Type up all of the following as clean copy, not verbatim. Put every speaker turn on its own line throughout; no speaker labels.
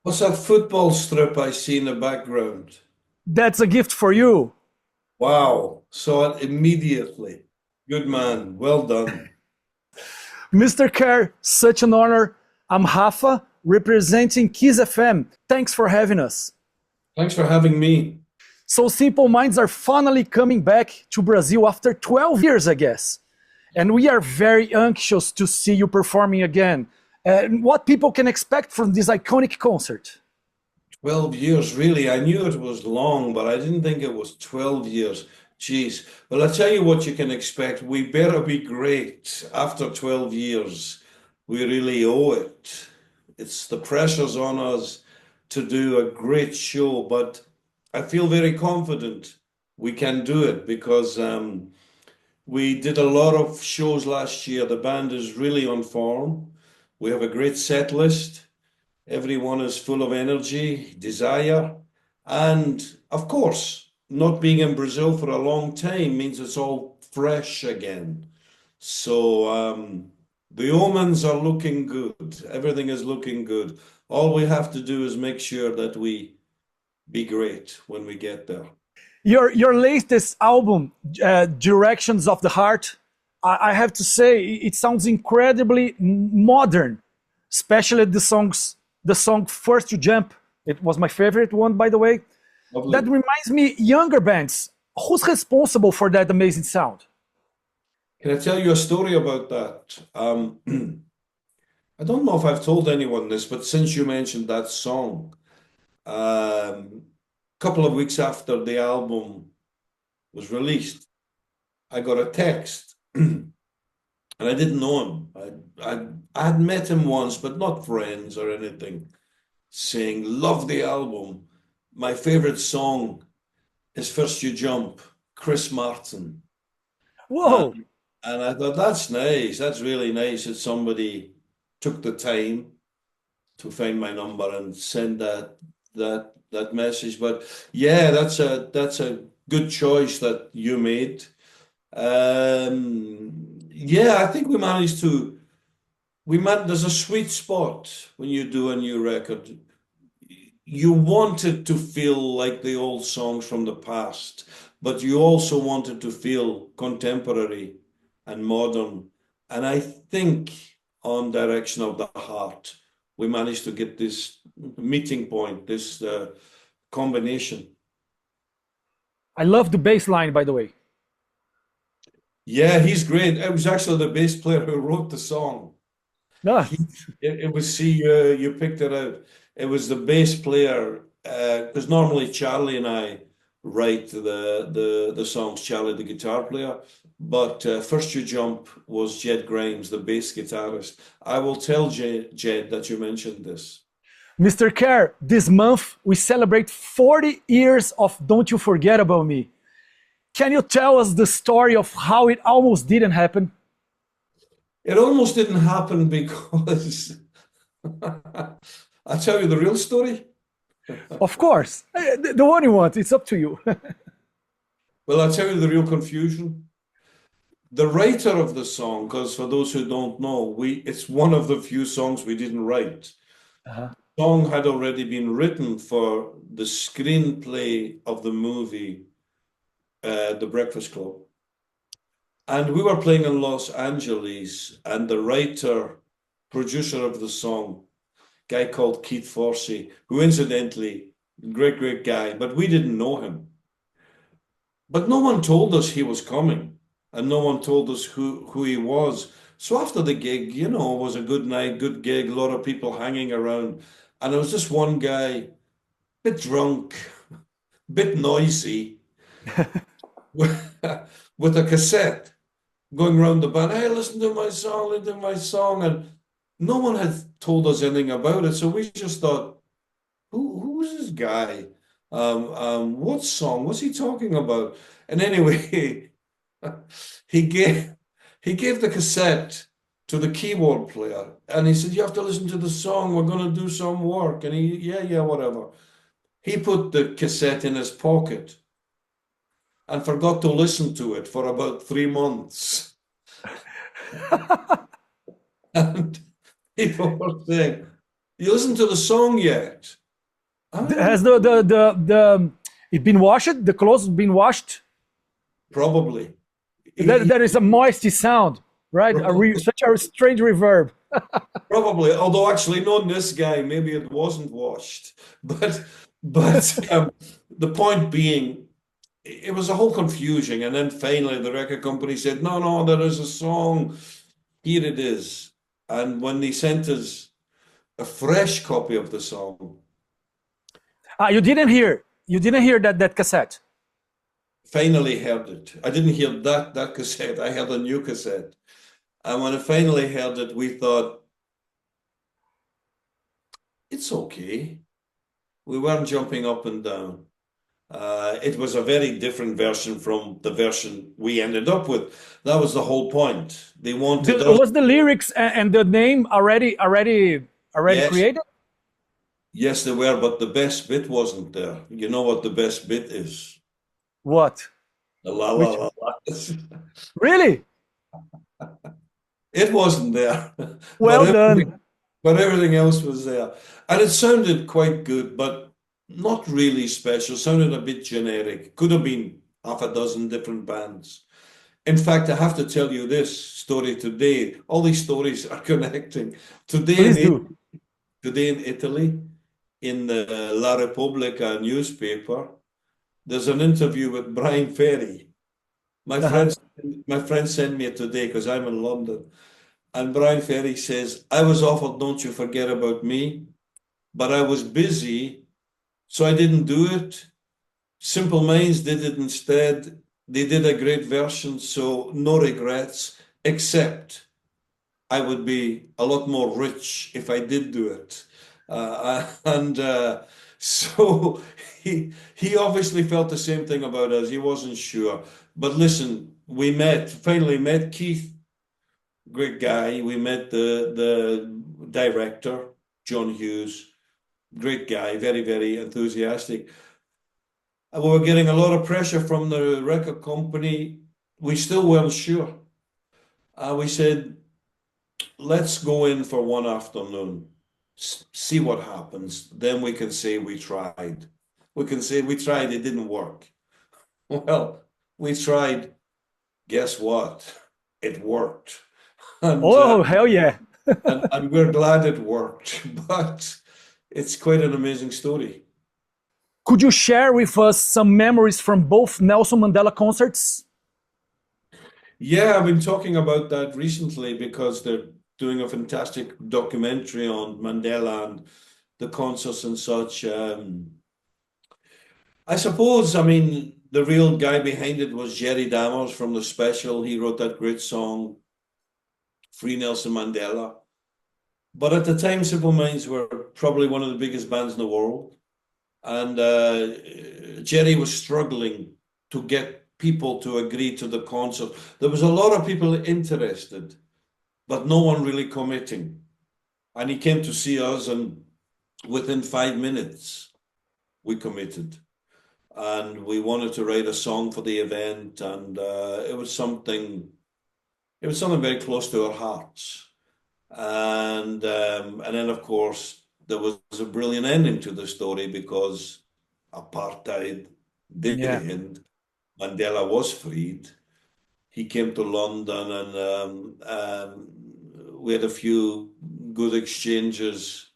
What's that football strip I see in the background?
That's a gift for you.
Wow, saw it immediately. Good man, well done.
Mr. Kerr, such an honor. I'm Hafa, representing Kiss FM. Thanks for having us.
Thanks for having me.
So Simple Minds are finally coming back to Brazil after 12 years, I guess. And we are very anxious to see you performing again. And what people can expect from this iconic concert.
12 years, really. I knew it was long, but I didn't think it was 12 years. Jeez. Well, I'll tell you what you can expect. We better be great after 12 years. We really owe it. It's the pressure's on us to do a great show, but I feel very confident we can do it because we did a lot of shows last year. The band is really on form. We have a great set list. Everyone is full of energy, desire, and of course, not being in Brazil for a long time means it's all fresh again. So the omens are looking good. Everything is looking good. All we have to do is make sure that we be great when we get there.
Your latest album, Directions of the Heart, I have to say it sounds incredibly modern, especially the song First You Jump. It was my favorite one, by the way.
Lovely.
That reminds me, younger bands. Who's responsible for that amazing sound?
Can I tell you a story about that? I don't know if I've told anyone this, but since you mentioned that song, a couple of weeks after the album was released, I got a text, and I didn't know him. I had met him once, but not friends or anything, saying, "Love the album. My favorite song is First You Jump, Chris Martin."
Whoa!
And I thought, that's nice. That's really nice that somebody took the time to find my number and send that message. But yeah, that's a good choice that you made. Yeah, I think there's a sweet spot when you do a new record. You want it to feel like the old songs from the past, but you also want it to feel contemporary and modern. And I think on Direction of the Heart, we managed to get this meeting point, this combination.
I love the bass line, by the way.
Yeah, he's great. It was actually the bass player who wrote the song.
Ah,
It was, see, you picked it out. It was the bass player, because normally Charlie and I write the songs, Charlie, the guitar player, but First You Jump was Jed Grimes, the bass guitarist. I will tell Jed that you mentioned this.
Mr. Kerr, this month we celebrate 40 years of Don't You Forget About Me. Can you tell us the story of how it almost didn't happen?
It almost didn't happen because I'll tell you the real story.
Of course, the one you want, it's up to you.
Well, I'll tell you the real confusion. The writer of the song, because for those who don't know, it's one of the few songs we didn't write.
Uh-huh.
The song had already been written for the screenplay of the movie The Breakfast Club. And we were playing in Los Angeles, and the writer, producer of the song, guy called Keith Forsey, who incidentally, great guy, but we didn't know him. But no one told us he was coming, and no one told us who he was. So after the gig, it was a good night, good gig, a lot of people hanging around. And there was this one guy, bit drunk, bit noisy, with a cassette going around the band. Hey, listen to my song. And no one had told us anything about it. So we just thought, who's this guy? What song? What's he talking about? And anyway, he gave the cassette to the keyboard player, and he said, "You have to listen to the song. We're going to do some work." And yeah, whatever. He put the cassette in his pocket and forgot to listen to it for about 3 months. And people were saying, You listen to the song yet?
Has it been washed? The clothes been washed?
Probably.
There is a moisty sound, right? Such a strange reverb.
Probably, although actually knowing this guy, maybe it wasn't washed. But the point being, it was a whole confusion. And then finally the record company said, no, there is a song. Here it is. And when they sent us a fresh copy of the song.
You didn't hear that cassette?
Finally heard it. I didn't hear that cassette. I heard a new cassette. And when I finally heard it, we thought, it's okay. We weren't jumping up and down. It was a very different version from the version we ended up with. That was the whole point. They wanted
was the lyrics and the name already
Yes.
created?
Yes, they were, but the best bit wasn't there. You know what the best bit is?
What?
The la la la la.
Really?
It wasn't there.
Well done.
But everything else was there. And it sounded quite good, but not really special. Sounded a bit generic. Could have been half a dozen different bands. In fact, I have to tell you this story today. All these stories are connecting.
Please do.
Today in Italy, in the La Repubblica newspaper, there's an interview with Brian Ferry. My friend sent me it today because I'm in London. And Brian Ferry says, I was offered Don't You Forget About Me, but I was busy, so I didn't do it. Simple Minds did it instead. They did a great version, so no regrets, except I would be a lot more rich if I did do it. So he obviously felt the same thing about us. He wasn't sure. But listen, we finally met Keith, great guy. We met the director, John Hughes, great guy, very, very enthusiastic. And we were getting a lot of pressure from the record company. We still weren't sure. We said, let's go in for one afternoon, see what happens. Then we can say we tried. We can say we tried, it didn't work. Well, we tried. Guess what? It worked. And,
hell yeah.
and we're glad it worked, but it's quite an amazing story.
Could you share with us some memories from both Nelson Mandela concerts?
Yeah, I've been talking about that recently because they're doing a fantastic documentary on Mandela and the concerts and such. I suppose, the real guy behind it was Jerry Dammers from The Special. He wrote that great song, Free Nelson Mandela. But at the time, Simple Minds were probably one of the biggest bands in the world. And Jerry was struggling to get people to agree to the concert. There was a lot of people interested, but no one really committing. And he came to see us, and within 5 minutes, we committed. And we wanted to write a song for the event, and it was something very close to our hearts. And then, of course, there was a brilliant ending to the story because apartheid did end. Mandela was freed. He came to London, and we had a few good exchanges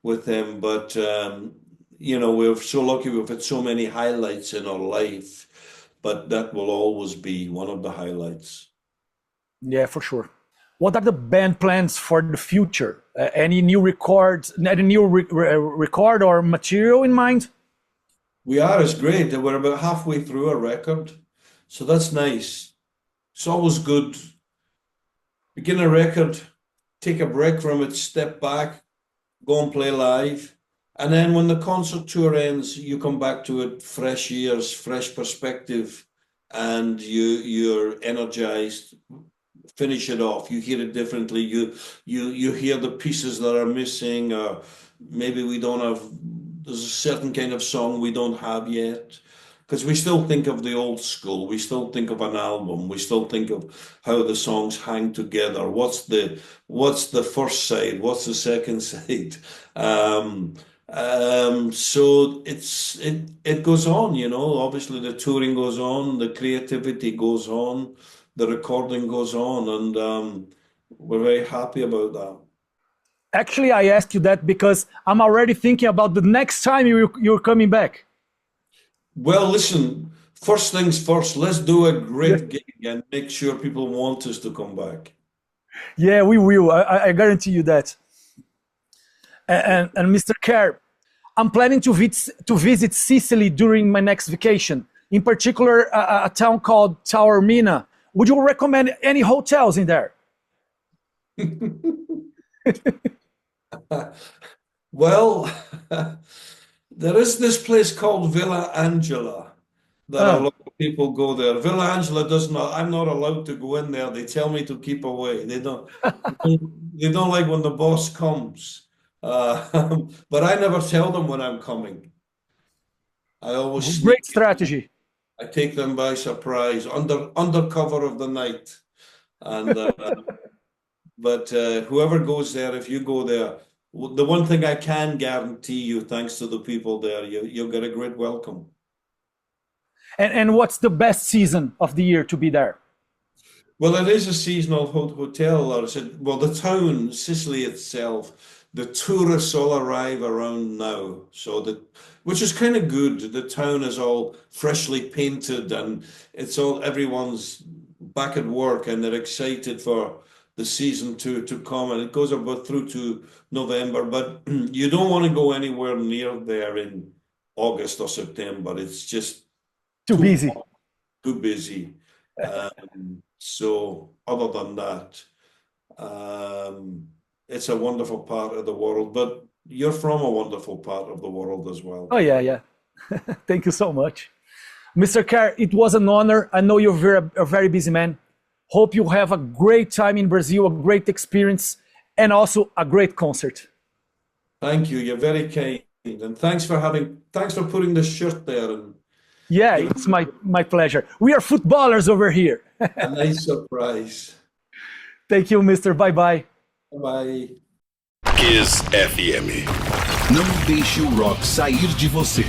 with him. But we're so lucky we've had so many highlights in our life. But that will always be one of the highlights.
Yeah, for sure. What are the band plans for the future? Any new records, any new record or material in mind?
We are, it's great. We're about halfway through a record, so that's nice. It's always good. Begin a record, take a break from it, step back, go and play live. And then when the concert tour ends, you come back to it, fresh ears, fresh perspective, and you're energized. Finish it off. You hear it differently. You hear the pieces that are missing, or maybe there's a certain kind of song we don't have yet. because we still think of the old school. We still think of an album. We still think of how the songs hang together. What's the first side? What's the second side? So it goes on, you know. Obviously, the touring goes on, the creativity goes on, the recording goes on, and we're very happy about that.
Actually, I asked you that because I'm already thinking about the next time you're coming back.
Well, listen, first things first, let's do a great gig and make sure people want us to come back.
Yeah, we will. I guarantee you that. And Mr. Kerr, I'm planning to visit Sicily during my next vacation, in particular a town called Taormina. Would you recommend any hotels in there?
Well, there is this place called Villa Angela that a lot of people go there. Villa Angela does not, I'm not allowed to go in there. They tell me to keep away. They don't like when the boss comes. But I never tell them when I'm coming. I always
Great strategy.
I take them by surprise, under cover of the night. And but whoever goes there, if you go there, the one thing I can guarantee you, thanks to the people there, you'll get a great welcome.
And what's the best season of the year to be there?
Well, it is a seasonal hotel. Or well, the town, Sicily itself, the tourists all arrive around now, which is kind of good. The town is all freshly painted, and everyone's back at work, and they're excited for the season to come, and it goes about through to November. But you don't want to go anywhere near there in August or September. It's just
too busy.
Too busy. So other than that, it's a wonderful part of the world, but you're from a wonderful part of the world as well.
Oh, yeah. Thank you so much. Mr. Kerr, it was an honor. I know you're a very busy man. Hope you have a great time in Brazil, a great experience, and also a great concert.
Thank you. You're very kind. And thanks for putting the shirt there. And
yeah, it's my pleasure. We are footballers over here.
A nice surprise.
Thank you, Mr. Bye-bye.
Bye.
Kiss FM. Não deixe o rock sair de você.